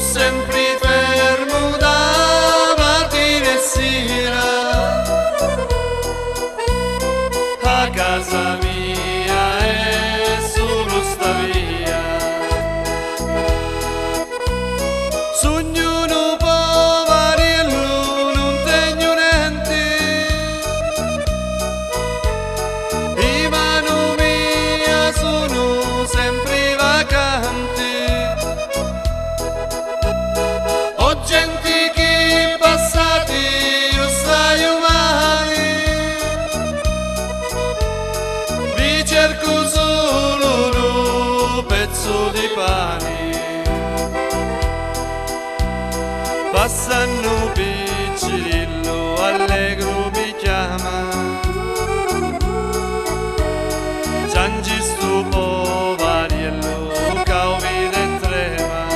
sempre fermo da mattina e sera a casa mia e solo sta via. Sogno un povariello, non tengo niente, i mano mia sono sempre vacanti. Ho gente che passati, io stai umani, vi cerco solo un pezzo di pane. Passano piccirillo, allegro mi chiama, Giangi sto povariello, cauvide e trema.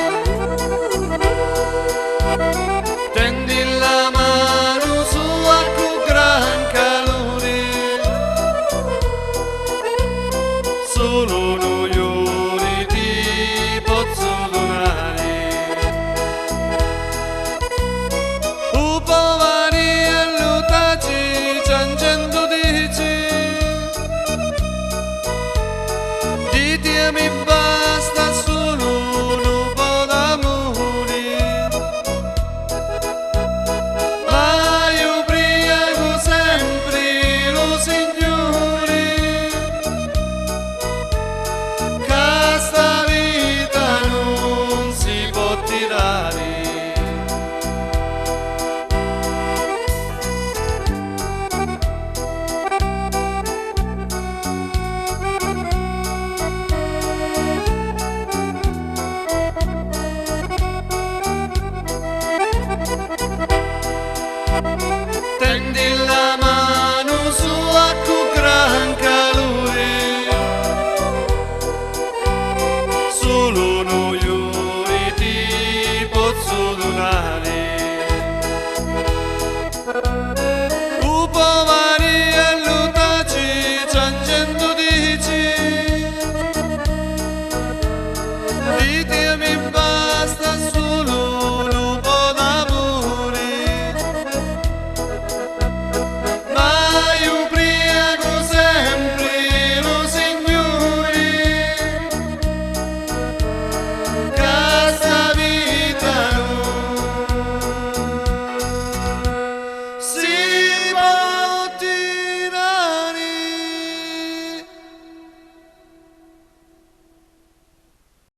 Tendi la mano su a cu gran calore, solo noi ori ti posso donare. O povariello taci, ciancendo dici, diti a mi basta solo un po' d'amore. Ma io prego sempre lo Signore, che sta vita non si può tirare. Tendi la mano su a cu gran calore, solo noi